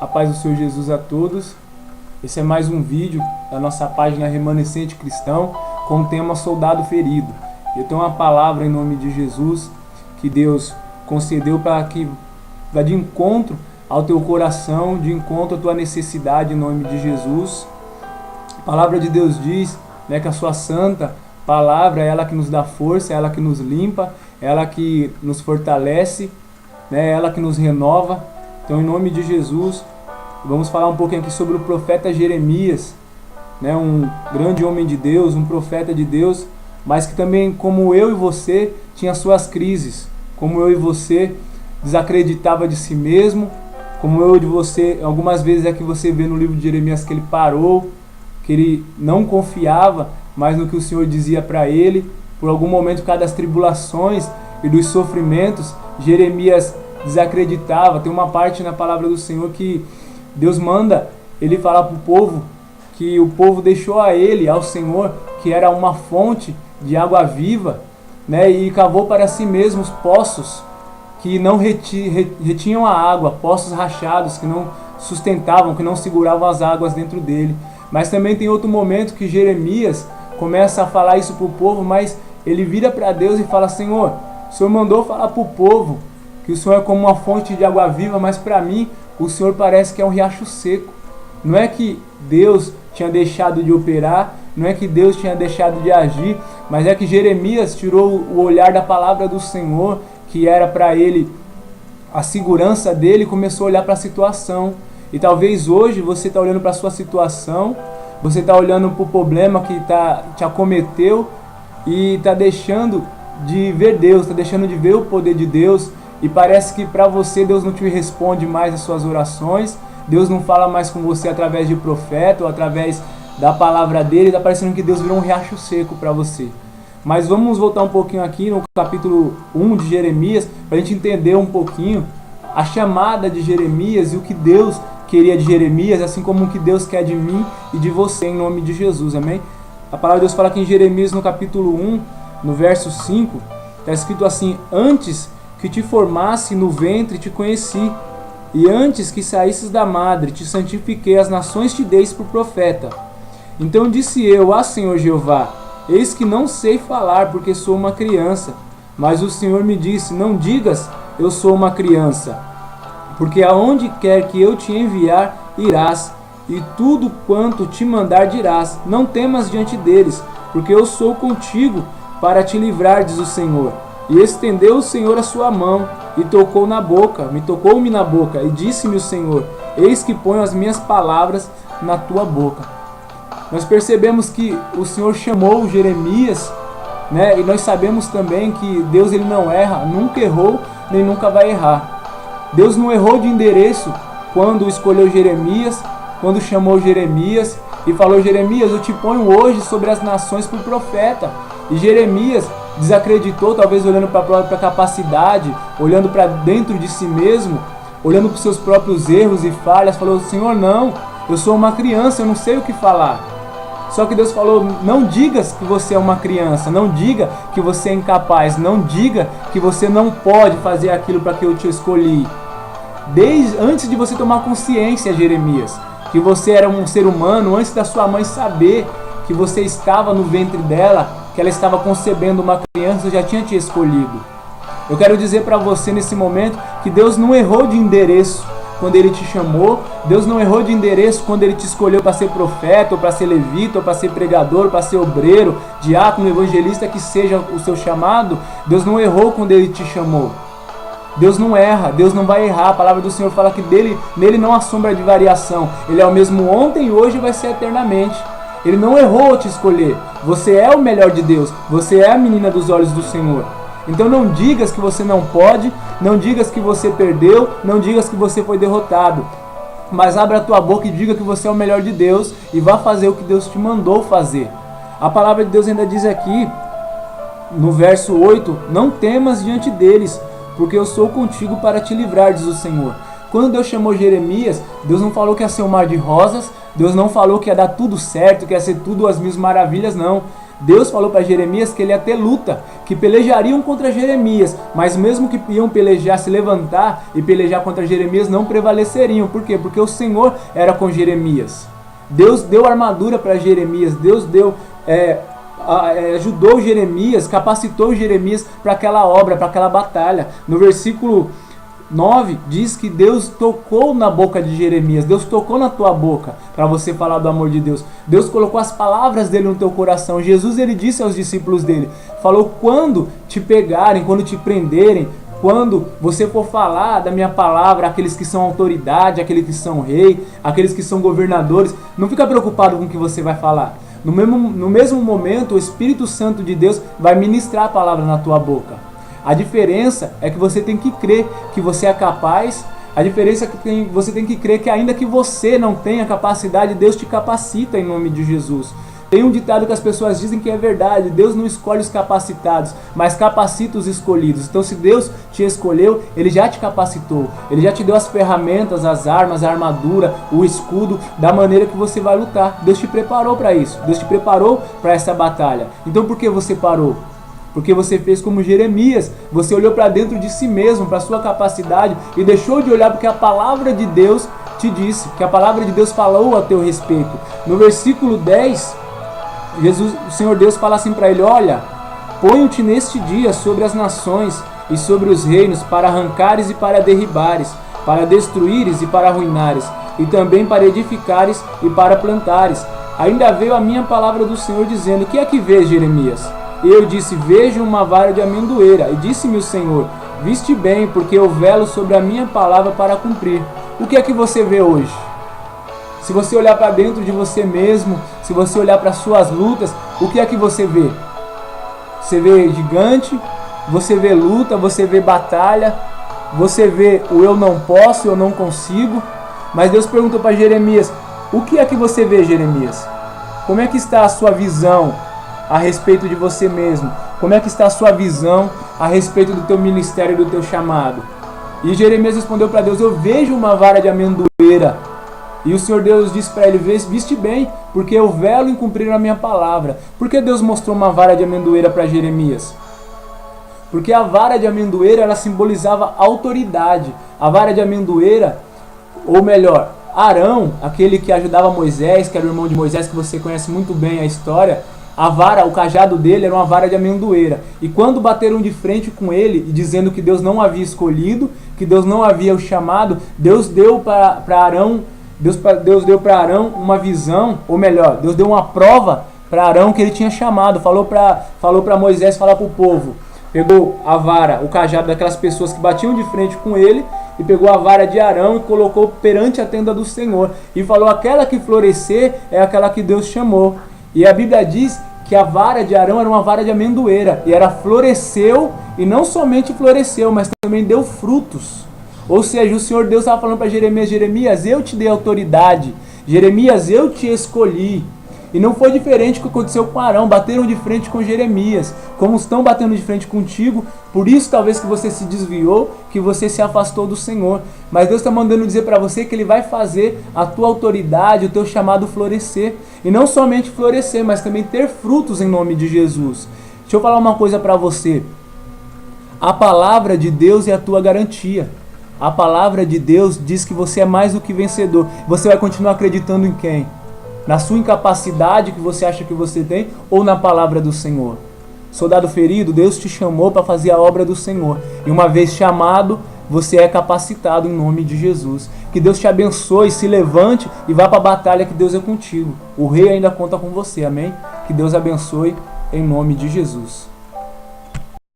A paz do Senhor Jesus a todos. Esse é mais um vídeo da nossa página Remanescente Cristão com o tema Soldado Ferido. Eu tenho uma palavra em nome de Jesus que Deus concedeu para que vá de encontro ao teu coração, de encontro à tua necessidade em nome de Jesus. A palavra de Deus diz, que a sua santa palavra é ela que nos dá força, é ela que nos limpa, é ela que nos fortalece, é ela que nos renova. Então, em nome de Jesus, vamos falar um pouquinho aqui sobre o profeta Jeremias, um grande homem de Deus, um profeta de Deus, mas que também, como eu e você, tinha suas crises, como eu e você desacreditava de si mesmo, como eu e você, algumas vezes é que você vê no livro de Jeremias que ele parou, que ele não confiava mais no que o Senhor dizia para ele. Por algum momento, por causa das tribulações e dos sofrimentos, Jeremias desacreditava. Tem uma parte na palavra do Senhor que Deus manda ele falar para o povo que o povo deixou a ele, ao Senhor, que era uma fonte de água viva, e cavou para si mesmos poços que não retinham a água, poços rachados que não sustentavam, que não seguravam as águas dentro dele. Mas também tem outro momento que Jeremias começa a falar isso para o povo, mas ele vira para Deus e fala: Senhor, o Senhor mandou falar para o povo que o Senhor é como uma fonte de água viva, mas para mim o Senhor parece que é um riacho seco. Não é que Deus tinha deixado de operar, não é que Deus tinha deixado de agir, mas é que Jeremias tirou o olhar da palavra do Senhor, que era para ele a segurança dele, e começou a olhar para a situação. E talvez hoje você está olhando para a sua situação, você está olhando para o problema que te acometeu e está deixando de ver Deus, está deixando de ver o poder de Deus, e parece que para você Deus não te responde mais as suas orações, Deus não fala mais com você através de profeta ou através da palavra dele, está parecendo que Deus virou um riacho seco para você. Mas vamos voltar um pouquinho aqui no capítulo 1 de Jeremias, para a gente entender um pouquinho a chamada de Jeremias e o que Deus queria de Jeremias, assim como o que Deus quer de mim e de você, em nome de Jesus, amém? A palavra de Deus fala aqui em Jeremias, no capítulo 1, no verso 5, está escrito assim: antes que te formasse no ventre te conheci, e antes que saísses da madre te santifiquei, as nações te deis por profeta. Então disse eu: Senhor Jeová, eis que não sei falar, porque sou uma criança. Mas o Senhor me disse: não digas, eu sou uma criança, porque aonde quer que eu te enviar, irás, e tudo quanto te mandar dirás. Não temas diante deles, porque eu sou contigo para te livrar, diz o Senhor. E estendeu o Senhor a sua mão, e tocou-me na boca, e disse-me o Senhor: eis que ponho as minhas palavras na tua boca. Nós percebemos que o Senhor chamou Jeremias, e nós sabemos também que Deus ele não erra, nunca errou, nem nunca vai errar. Deus não errou de endereço quando escolheu Jeremias, quando chamou Jeremias e falou: Jeremias, eu te ponho hoje sobre as nações por profeta. E Jeremias desacreditou, talvez olhando para a própria capacidade, olhando para dentro de si mesmo, olhando para os seus próprios erros e falhas, falou: Senhor, não, eu sou uma criança, eu não sei o que falar. Só que Deus falou: não digas que você é uma criança, não diga que você é incapaz, não diga que você não pode fazer aquilo para que eu te escolhi. Antes de você tomar consciência, Jeremias, que você era um ser humano, antes da sua mãe saber que você estava no ventre dela, que ela estava concebendo uma criança, eu já tinha te escolhido. Eu quero dizer para você nesse momento que Deus não errou de endereço quando Ele te chamou, Deus não errou de endereço quando Ele te escolheu para ser profeta, ou para ser levita, ou para ser pregador, ou para ser obreiro, diácono, evangelista, que seja o seu chamado. Deus não errou quando Ele te chamou. Deus não erra, Deus não vai errar. A palavra do Senhor fala que nele não há sombra de variação. Ele é o mesmo ontem, hoje e vai ser eternamente. Ele não errou ao te escolher. Você é o melhor de Deus, você é a menina dos olhos do Senhor. Então não digas que você não pode, não digas que você perdeu, não digas que você foi derrotado. Mas abra a tua boca e diga que você é o melhor de Deus e vá fazer o que Deus te mandou fazer. A palavra de Deus ainda diz aqui, no verso 8, não temas diante deles, porque eu sou contigo para te livrar, diz o Senhor. Quando Deus chamou Jeremias, Deus não falou que ia ser um mar de rosas, Deus não falou que ia dar tudo certo, que ia ser tudo as mil maravilhas, não. Deus falou para Jeremias que ele ia ter luta, que pelejariam contra Jeremias, mas mesmo que iam pelejar, se levantar e pelejar contra Jeremias, não prevaleceriam. Por quê? Porque o Senhor era com Jeremias. Deus deu armadura para Jeremias, Deus ajudou Jeremias, capacitou Jeremias para aquela obra, para aquela batalha. No versículo 9 diz que Deus tocou na boca de Jeremias, Deus tocou na tua boca para você falar do amor de Deus. Deus colocou as palavras dele no teu coração. Jesus, ele disse aos discípulos dele, falou: quando te pegarem, quando te prenderem, quando você for falar da minha palavra, aqueles que são autoridade, aqueles que são rei, aqueles que são governadores, não fica preocupado com o que você vai falar. No mesmo momento, o Espírito Santo de Deus vai ministrar a palavra na tua boca. A diferença é que você tem que crer que você é capaz. A diferença é que você tem que crer que ainda que você não tenha capacidade, Deus te capacita em nome de Jesus. Tem um ditado que as pessoas dizem que é verdade: Deus não escolhe os capacitados, mas capacita os escolhidos. Então, se Deus te escolheu, Ele já te capacitou. Ele já te deu as ferramentas, as armas, a armadura, o escudo, da maneira que você vai lutar. Deus te preparou para isso. Deus te preparou para essa batalha. Então, por que você parou? Porque você fez como Jeremias. Você olhou para dentro de si mesmo, para a sua capacidade, e deixou de olhar porque a palavra de Deus te disse, que a palavra de Deus falou a teu respeito. No versículo 10... o Senhor Deus fala assim para ele: olha, ponho-te neste dia sobre as nações e sobre os reinos, para arrancares e para derribares, para destruíres e para arruinares, e também para edificares e para plantares. Ainda veio a minha palavra do Senhor dizendo: que é que vês, Jeremias? E eu disse: vejo uma vara de amendoeira. E disse-me o Senhor: viste bem, porque eu velo sobre a minha palavra para cumprir. O que é que você vê hoje? Se você olhar para dentro de você mesmo, se você olhar para suas lutas, o que é que você vê? Você vê gigante, você vê luta, você vê batalha, você vê o eu não posso, eu não consigo. Mas Deus perguntou para Jeremias: o que é que você vê, Jeremias? Como é que está a sua visão a respeito de você mesmo? Como é que está a sua visão a respeito do teu ministério, do teu chamado? E Jeremias respondeu para Deus: eu vejo uma vara de amendoeira. E o Senhor Deus disse para ele: viste bem, porque eu velo em cumprir a minha palavra. Por que Deus mostrou uma vara de amendoeira para Jeremias? Porque a vara de amendoeira, ela simbolizava autoridade. A vara de amendoeira, ou melhor, Arão, aquele que ajudava Moisés, que era o irmão de Moisés, que você conhece muito bem a história, a vara, o cajado dele era uma vara de amendoeira. E quando bateram de frente com ele, dizendo que Deus não havia escolhido, que Deus não havia o chamado, Deus deu para Arão, Deus deu para Arão uma visão, ou melhor, Deus deu uma prova para Arão que ele tinha chamado. Falou para Moisés falar para o povo. Pegou a vara, o cajado daquelas pessoas que batiam de frente com ele, e pegou a vara de Arão e colocou perante a tenda do Senhor. E falou: aquela que florescer é aquela que Deus chamou. E a Bíblia diz que a vara de Arão era uma vara de amendoeira. E ela floresceu, e não somente floresceu, mas também deu frutos. Ou seja, o Senhor Deus estava falando para Jeremias: Jeremias, eu te dei autoridade. Jeremias, eu te escolhi. E não foi diferente do que aconteceu com Arão. Bateram de frente com Jeremias, como estão batendo de frente contigo. Por isso talvez que você se desviou, que você se afastou do Senhor. Mas Deus está mandando dizer para você que Ele vai fazer a tua autoridade, o teu chamado florescer. E não somente florescer, mas também ter frutos em nome de Jesus. Deixa eu falar uma coisa para você. A palavra de Deus é a tua garantia. A palavra de Deus diz que você é mais do que vencedor. Você vai continuar acreditando em quem? Na sua incapacidade que você acha que você tem, ou na palavra do Senhor? Soldado ferido, Deus te chamou para fazer a obra do Senhor. E uma vez chamado, você é capacitado em nome de Jesus. Que Deus te abençoe, se levante e vá para a batalha, que Deus é contigo. O rei ainda conta com você, amém? Que Deus abençoe em nome de Jesus.